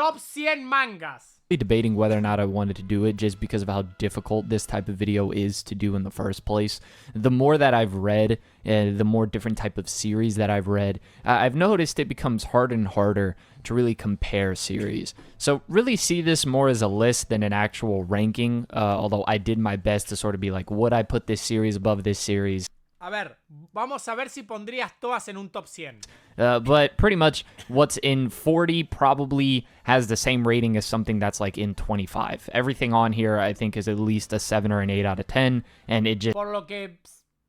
Top 100 mangas. Debating whether or not I wanted to do it just because of how difficult this type of video is to do in the first place. The more that I've read, the more different type of series that I've read, I've noticed it becomes harder and harder to really compare series. So really see this more as a list than an actual ranking, although I did my best to sort of be like, would I put this series above this series? A ver, vamos a ver si pondrías todas en un top 100. But pretty much what's in 40 probably has the same rating as something that's like in 25. Everything on here I think is at least a 7 or an 8 out of 10, and it just Por lo que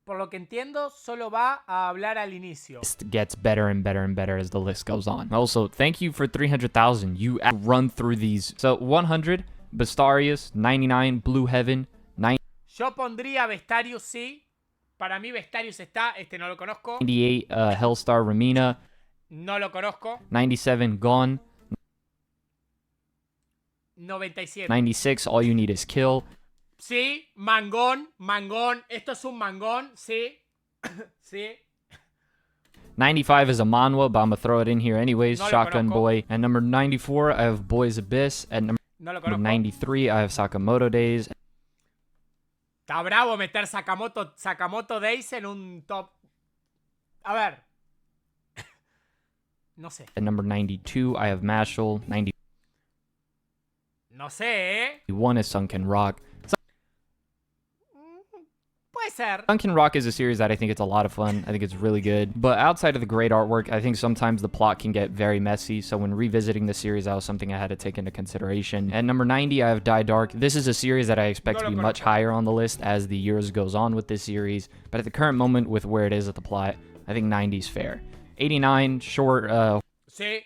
entiendo, solo va a hablar al inicio. gets better and better and better as the list goes on. Also, thank you for 300,000. You run through these. So 100, Bestarius, 99, Blue Heaven, 90. Yo pondría Bestarius, sí. Para mí Bestarius está, no lo conozco. 98, Hellstar Ramina. No lo conozco. 97, Gone. 97. 96, All You Need Is Kill. Sí, mangón. Esto es un mangón, sí. Sí. 95 is a manhwa, but I'm going to throw it in here anyways. No Shotgun Boy. At number 94, I have Boys Abyss. At number No lo conozco. 93, I have Sakamoto Days. Está bravo meter Sakamoto Days en un top. A ver. No sé. At number 92, I have Mashal. 91 No sé, is Sunken Rock. Puede ser. Sunken Rock is a series that I think it's a lot of fun. I think it's really good. But outside of the great artwork, I think sometimes the plot can get very messy. So when revisiting the series, that was something I had to take into consideration. At number 90, I have Die Dark. This is a series that I expect to be much higher on the list as the years goes on with this series. But at the current moment with where it is at the plot, I think 90 is fair. 89, short Sí,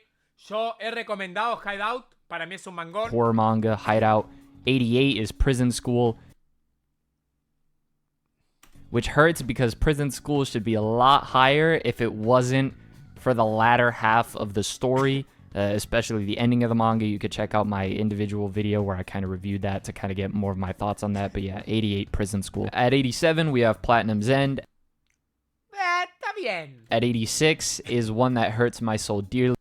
yo he recomendado Hideout. Para mí es un mangón. horror manga, Hideout. 88 is Prison School, which hurts because Prison School should be a lot higher if it wasn't for the latter half of the story, especially the ending of the manga. You could check out my individual video where I kind of reviewed that to kind of get more of my thoughts on that. But yeah, 88, Prison School. At 87, we have Platinum's End. Está bien. At 86 is one that hurts my soul dearly.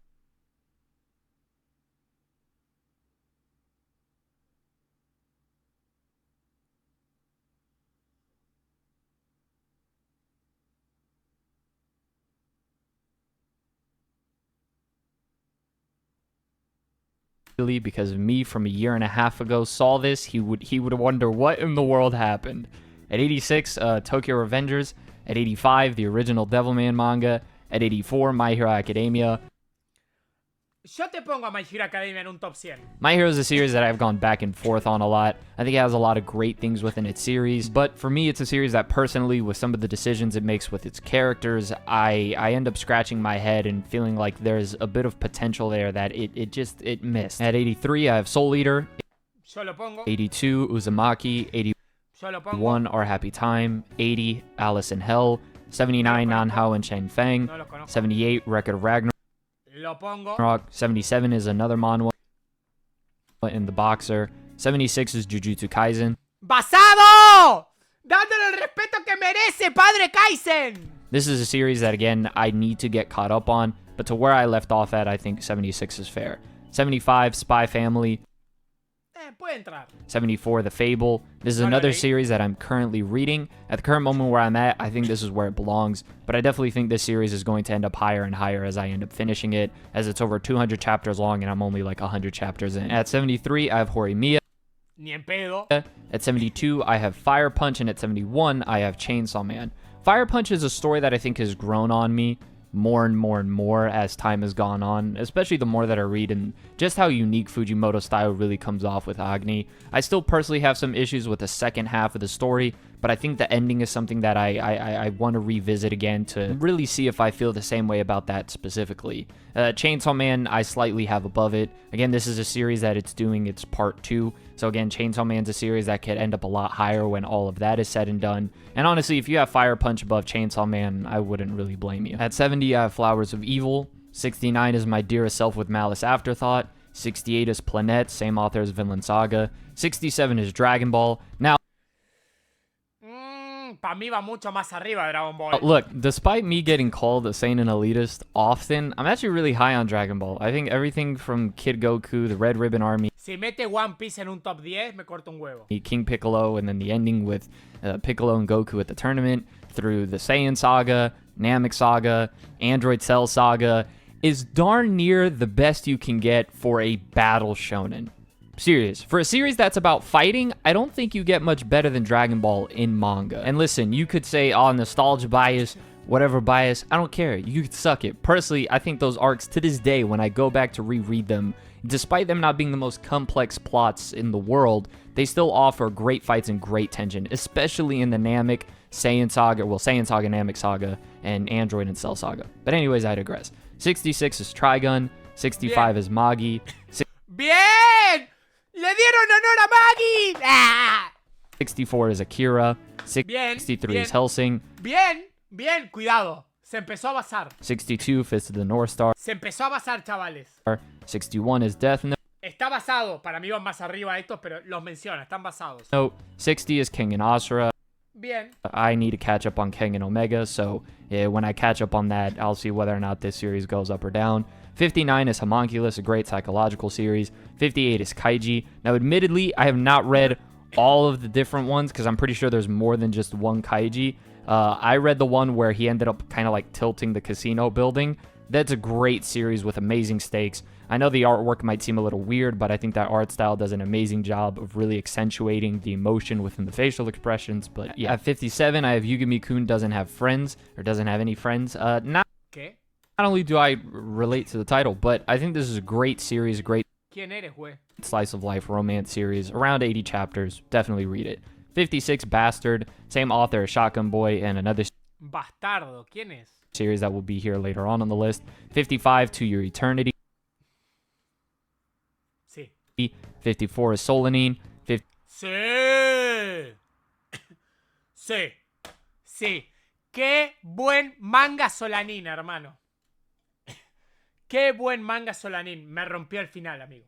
Because me from a year and a half ago saw this, he would wonder what in the world happened. At 86, Tokyo Revengers. At 85, the original Devilman manga. At 84, My Hero Academia. Yo te pongo a My Hero Academia en un top 100. My Hero is a series that I've gone back and forth on a lot. I think it has a lot of great things within its series, but for me, it's a series that personally, with some of the decisions it makes with its characters, I end up scratching my head and feeling like there's a bit of potential there that it missed. At 83, I have Soul Eater. Yo lo pongo. 82, Uzumaki. 81, Yo lo pongo. Our Happy Time. 80, Alice in Hell. 79, Nanhao and Cheng Feng. No lo conozco. 78, Record of Ragnarok. Lo pongo. 77 is another manhwa in the Boxer. 76 is Jujutsu Kaisen. ¡Basado! ¡Dándole el respeto que merece, Padre Kaisen! This is a series that, again, I need to get caught up on, but to where I left off at, I think 76 is fair. 75, Spy Family. Puede entrar. 74, The Fable. This is another series that I'm currently reading. At the current moment where I'm at, I think this is where it belongs, but I definitely think this series is going to end up higher and higher as I end up finishing it, as it's over 200 chapters long and I'm only like 100 chapters in. At 73, I have Horimiya. Ni en pedo. At 72, I have Fire Punch, and at 71, I have Chainsaw Man. Fire Punch is a story that I think has grown on me more and more and more as time has gone on, especially the more that I read, and just how unique Fujimoto's style really comes off with Agni. I still personally have some issues with the second half of the story, but I think the ending is something that I want to revisit again to really see if I feel the same way about that specifically. Chainsaw Man, I slightly have above it. Again, this is a series that it's doing its part 2, so again, Chainsaw Man's a series that could end up a lot higher when all of that is said and done. And honestly, if you have Fire Punch above Chainsaw Man, I wouldn't really blame you. At 70, I have Flowers of Evil. 69 is My Dearest Self with Malice Afterthought. 68 is Planet, same author as Vinland Saga. 67 is Dragon Ball. Now, para mí va mucho más arriba Dragon Ball. Look, despite me getting called a seinen elitist often, I'm actually really high on Dragon Ball. I think everything from Kid Goku, the Red Ribbon Army, Si mete One Piece en un top 10, me corto un huevo. King Piccolo, and then the ending with Piccolo and Goku at the tournament, through the Saiyan Saga, Namek Saga, Android Cell Saga, is darn near the best you can get for a battle shonen. Serious. For a series that's about fighting, I don't think you get much better than Dragon Ball in manga. And listen, you could say, oh, nostalgia bias, whatever bias, I don't care. You could suck it. Personally, I think those arcs, to this day, when I go back to reread them, despite them not being the most complex plots in the world, they still offer great fights and great tension, especially in the Namek, Saiyan Saga, well, Saiyan Saga, Namek Saga, and Android and Cell Saga. But anyways, I digress. 66 is Trigun, 65 is Magi, ¡Bien! ¡Le dieron honor a Maggie! ¡Ah! 64 is Akira, 63 is Hellsing, Bien, bien, cuidado. Se empezó a basar. 62 Fist of the North Star, Se empezó a basar, chavales. 61 is Death Está basado. Para mí van más arriba estos, pero los menciona. Están basados. Note, 60 is King and Asura. Bien. I need to catch up on King and Omega, so when I catch up on that, I'll see whether or not this series goes up or down. 59 is Homunculus, a great psychological series. 58 is Kaiji. Now, admittedly, I have not read all of the different ones because I'm pretty sure there's more than just one Kaiji. I read the one where he ended up kind of like tilting the casino building. That's a great series with amazing stakes. I know the artwork might seem a little weird, but I think that art style does an amazing job of really accentuating the emotion within the facial expressions. But yeah, at 57, I have Yugami-kun doesn't have friends, or doesn't have any friends. Not only do I relate to the title, but I think this is a great series, a great ¿Quién eres, güey? slice of life romance series, around 80 chapters. Definitely read it. 56, Bastard, same author as Shotgun Boy, and another Bastardo. ¿Quién es? series that will be here later on the list. 55, To Your Eternity. Sí. 54 is Solanine. Sí. Sí. Sí. Qué buen manga Solanin, hermano. Qué buen manga Solanin. Me rompió el final, amigo.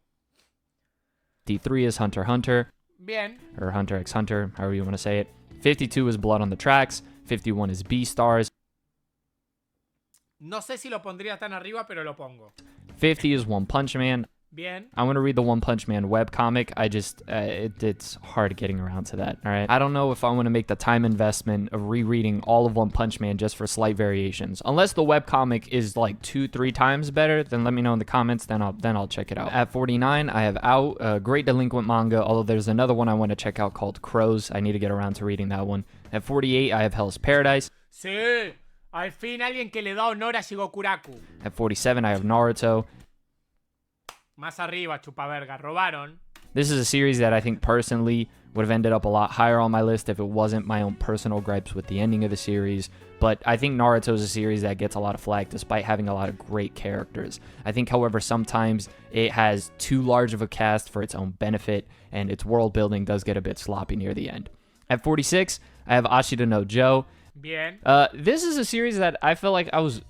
53 is Hunter x Hunter. Bien. Or Hunter x Hunter, however you want to say it. 52 is Blood on the Tracks. 51 is Beastars. No sé si lo pondría tan arriba, pero lo pongo. 50 is One Punch Man. Bien. I want to read the One Punch Man webcomic. I just, it's hard getting around to that, all right? I don't know if I want to make the time investment of rereading all of One Punch Man just for slight variations. Unless the webcomic is like 2-3 times better, then let me know in the comments, then I'll check it out. At 49, I have Out, a great delinquent manga, although there's another one I want to check out called Crows. I need to get around to reading that one. At 48, I have Hell's Paradise. Sí. Al fin alguien que le da honor a Shigokuraku. At 47, I have Naruto. Más arriba, chupaverga. Robaron. This is a series that I think personally would have ended up a lot higher on my list if it wasn't my own personal gripes with the ending of the series. But I think Naruto is a series that gets a lot of flack despite having a lot of great characters. I think, however, sometimes it has too large of a cast for its own benefit, and its world building does get a bit sloppy near the end. At 46, I have Ashita no Joe. Bien. This is a series that I feel like I was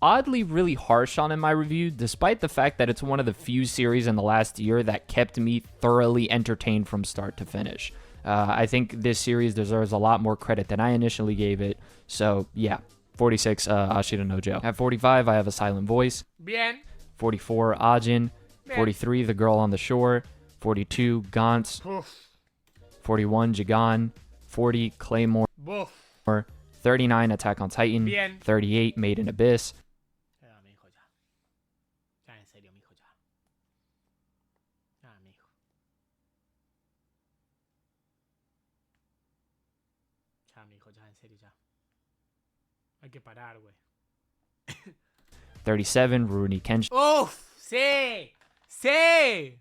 oddly really harsh on in my review, despite the fact that it's one of the few series in the last year that kept me thoroughly entertained from start to finish. I think this series deserves a lot more credit than I initially gave it. So yeah, 46, Ashita no Joe. At 45, I have A Silent Voice. Bien. 44, Ajin. Bien. 43, The Girl on the Shore. 42, Gantz. Uf. 41, Jigan. 40, Claymore. Buf. 39, Attack on Titan. Bien. 38, Made in Abyss. Ya, mijo, ya. Ya, en serio, mijo, ya. Ya, mijo. Ya, mijo, ya, en serio, ya. Hay que parar, güey. 37, Rurouni Kenshin. ¡Uf! ¡Sí! ¡Sí!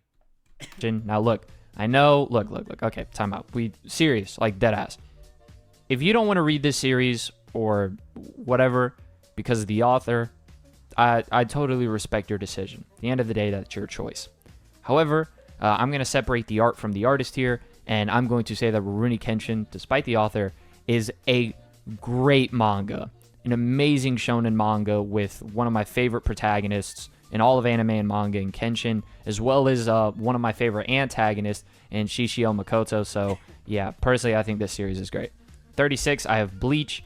Now look, I know, look. Okay, time out. We serious, like dead ass. If you don't want to read this series or whatever because of the author, I totally respect your decision. At the end of the day, that's your choice. However, I'm going to separate the art from the artist here, and I'm going to say that Rurouni Kenshin, despite the author, is a great manga. An amazing shonen manga with one of my favorite protagonists in all of anime and manga in Kenshin, as well as one of my favorite antagonists in Shishio Makoto. So, yeah, personally, I think this series is great. 36, I have Bleach.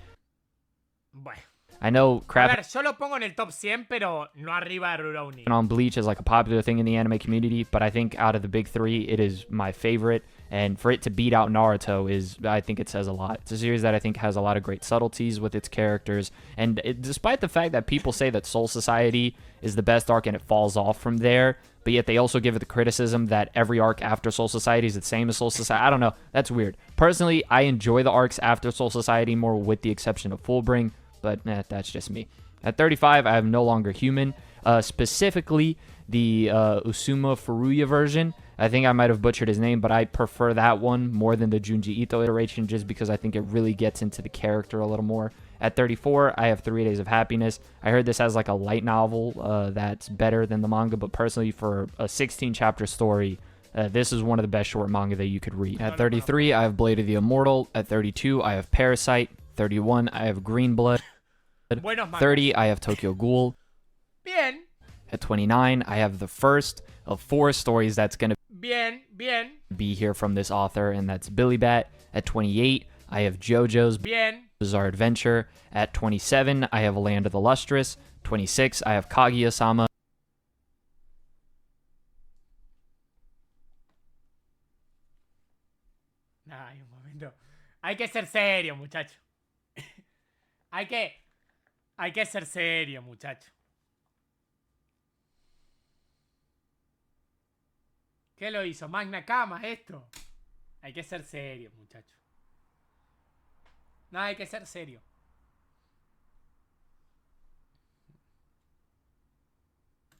Bueno. I know A crap ver, yo lo pongo en el top 100, pero no arriba de Rurouni. on Bleach is like a popular thing in the anime community, but I think out of the big three, it is my favorite. And for it to beat out Naruto I think it says a lot. It's a series that I think has a lot of great subtleties with its characters. And despite the fact that people say that Soul Society is the best arc and it falls off from there, but yet they also give it the criticism that every arc after Soul Society is the same as Soul Society. I don't know. That's weird. Personally, I enjoy the arcs after Soul Society more, with the exception of Fullbring, but that's just me. At 35, I have No Longer Human, specifically the Usuma Furuya version. I think I might have butchered his name, but I prefer that one more than the Junji Ito iteration just because I think it really gets into the character a little more. At 34, I have 3 Days of Happiness. I heard this has like a light novel that's better than the manga, but personally for a 16-chapter story, this is one of the best short manga that you could read. At 33, I have Blade of the Immortal. At 32, I have Parasite. 31, I have Green Blood. 30, I have Tokyo Ghoul. Bien. At 29, I have the first of 4 stories that's going to Bien. be here from this author, and that's Billy Bat. At 28, I have JoJo's Bizarre Adventure. At 27, I have Land of the Lustrous. 26, I have Kaguya-sama. Ay, un momento. Hay que ser serio, muchacho. Hay que ser serio, muchacho. ¿Qué lo hizo? Magna Cama esto. Hay que ser serio, muchacho. No, hay que ser serio.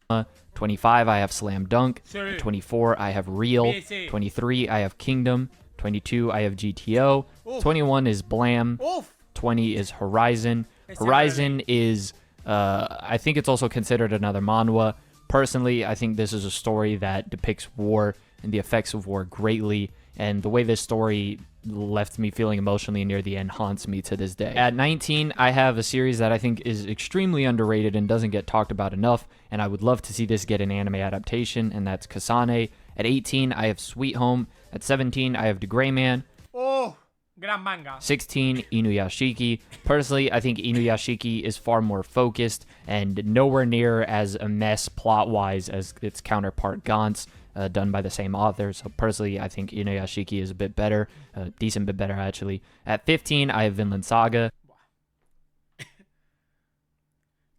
Uh, 25, I have Slam Dunk. Sí. 24, I have Real. Sí, sí. 23, I have Kingdom. 22, I have GTO. Uf. 21 is Blam. Uf. 20 is Horizon. Ese Horizon is, I think it's also considered another manhwa. Personally, I think this is a story that depicts war and the effects of war greatly, and the way this story left me feeling emotionally near the end haunts me to this day. At 19, I have a series that I think is extremely underrated and doesn't get talked about enough, and I would love to see this get an anime adaptation, and that's Kasane. At 18, I have Sweet Home. At 17, I have The Gray Man. Oh, gran manga. 16, Inuyashiki. Personally, I think Inuyashiki is far more focused and nowhere near as a mess plot-wise as its counterpart Gantz, done by the same author. So personally, I think Inuyashiki is a bit better, a decent bit better actually. At 15, I have Vinland Saga.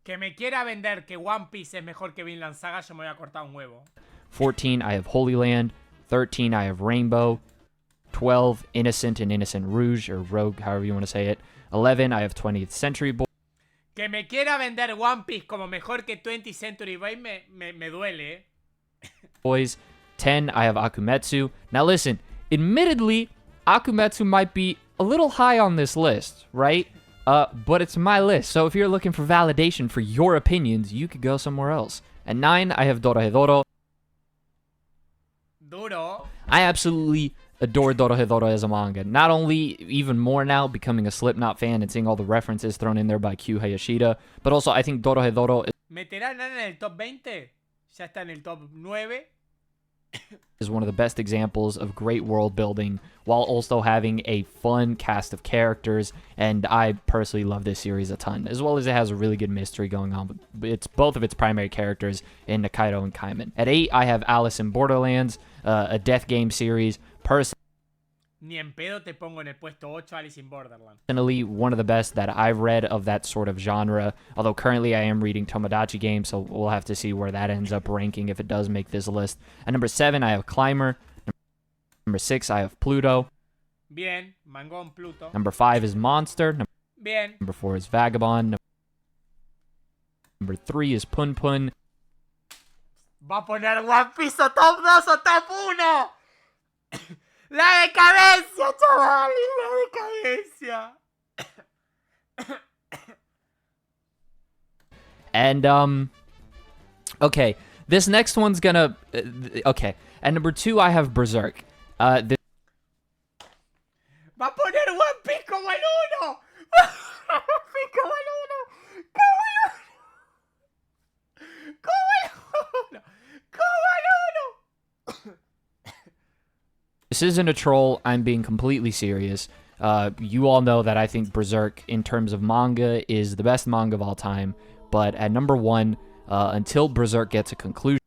Que me quiera vender que One Piece es mejor que Vinland Saga, yo me voy a cortar un huevo. 14, I have Holy Land. 13, I have Rainbow. 12, Innocent and Innocent Rouge, or Rogue, however you want to say it. 11, I have 20th Century Boy. Que me quiera vender One Piece como mejor que 20th Century Boy me duele, eh. Boys. 10, I have Akumetsu. Now listen, admittedly, Akumetsu might be a little high on this list, right? But it's my list, so if you're looking for validation for your opinions, you could go somewhere else. At 9, I have Dorohedoro. Duro. I absolutely adore Dorohedoro as a manga. Not only even more now, becoming a Slipknot fan and seeing all the references thrown in there by Kyu Hayashida, but also I think Dorohedoro ¿Meterá en el top 20? Ya está en el top 9. is one of the best examples of great world building while also having a fun cast of characters, and I personally love this series a ton, as well as it has a really good mystery going on with both of its primary characters in Nikaido and Kaiman. At 8, I have Alice in Borderlands, a death game series. Ni en pedo te pongo en el puesto 8 Alice in Borderland. Personally, one of the best that I've read of that sort of genre, although currently I am reading Tomodachi Game, so we'll have to see where that ends up ranking if it does make this list. At number 7, I have Climber. Number 6, I have Pluto. Bien, Mangón Pluto. Number 5 is Monster. Bien. Number 4 is Vagabond. Number 3 is Pun Pun. Va a poner One Piece o top 2 o top 1. La decadencia, chaval, la decadencia. And, okay, this next one's gonna, okay. At number 2, I have Berserk. Va a poner One Piece como el 1. One Piece como el 1. Como el 1. Como el 1. Como el 1. This isn't a troll, I'm being completely serious. You all know that I think Berserk, in terms of manga, is the best manga of all time. But at number 1, until Berserk gets a conclusion,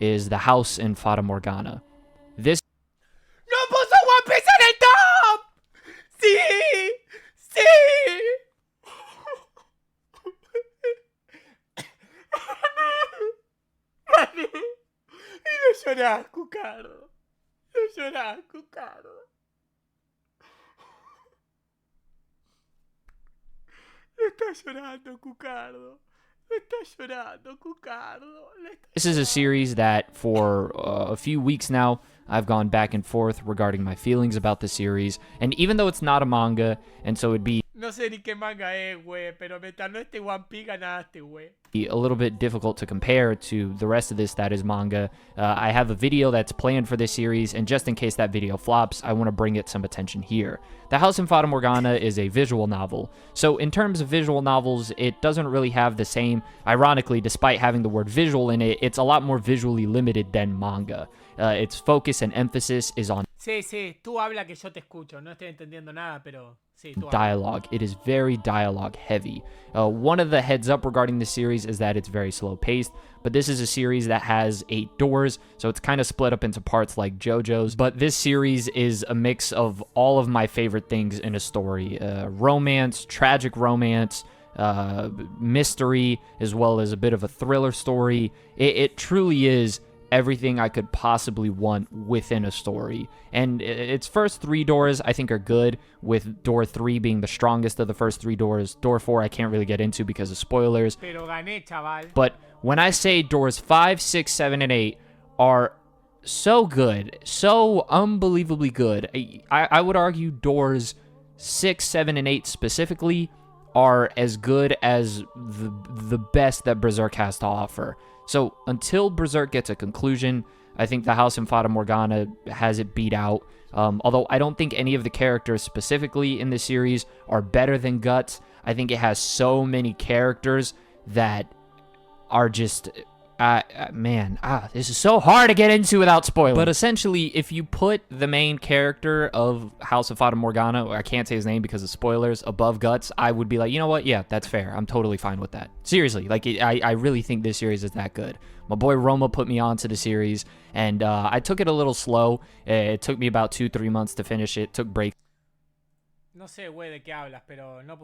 is The House in Fata Morgana. This ¡No puso One Piece en el top! ¡Sí! ¡Sí! Y no llorás, Cucardo. No llorás, Cucardo. No estás llorando, Cucardo. No estás llorando, Cucardo. This is a series that for a few weeks now, I've gone back and forth regarding my feelings about the series. And even though it's not a manga, and so it'd be No sé ni qué manga es, güey, pero mientras no esté One Piece ganaste, güey. a little bit difficult to compare to the rest of this that is manga, I have a video that's planned for this series, and just in case that video flops, I want to bring it some attention here. The House in Fata Morgana is a visual novel. So in terms of visual novels, it doesn't really have the same, ironically, despite having the word visual in it, it's a lot more visually limited than manga. Its focus and emphasis is on Sí, sí, tú habla que yo te escucho. No estoy entendiendo nada, pero sí, tú habla. dialogue. It is very dialogue heavy. One of the heads up regarding this series is that it's very slow paced, but this is a series that has 8 doors, so it's kind of split up into parts like JoJo's. But this series is a mix of all of my favorite things in a story: romance, tragic romance, mystery, as well as a bit of a thriller story. It truly is everything I could possibly want within a story. And its first 3 doors I think are good, with door 3 being the strongest of the first 3 doors. Door 4 I can't really get into because of spoilers. Pero gané, chaval. But when I say doors 5, 6, 7, and 8 are so good, so unbelievably good, I would argue doors 6, 7, and 8 specifically are as good as the best that Berserk has to offer. So until Berserk gets a conclusion, I think the House in Fata Morgana has it beat out. Although I don't think any of the characters specifically in the series are better than Guts. I think it has so many characters that are just... this is so hard to get into without spoiling. But essentially, if you put the main character of House of Fata Morgana, or I can't say his name because of spoilers, above Guts, I would be like, you know what? Yeah, that's fair. I'm totally fine with that. Seriously, like, I really think this series is that good. My boy Roma put me onto the series, and I took it a little slow. It took me about 2-3 months to finish it. Took breaks. No sé, güey, de qué hablas, pero no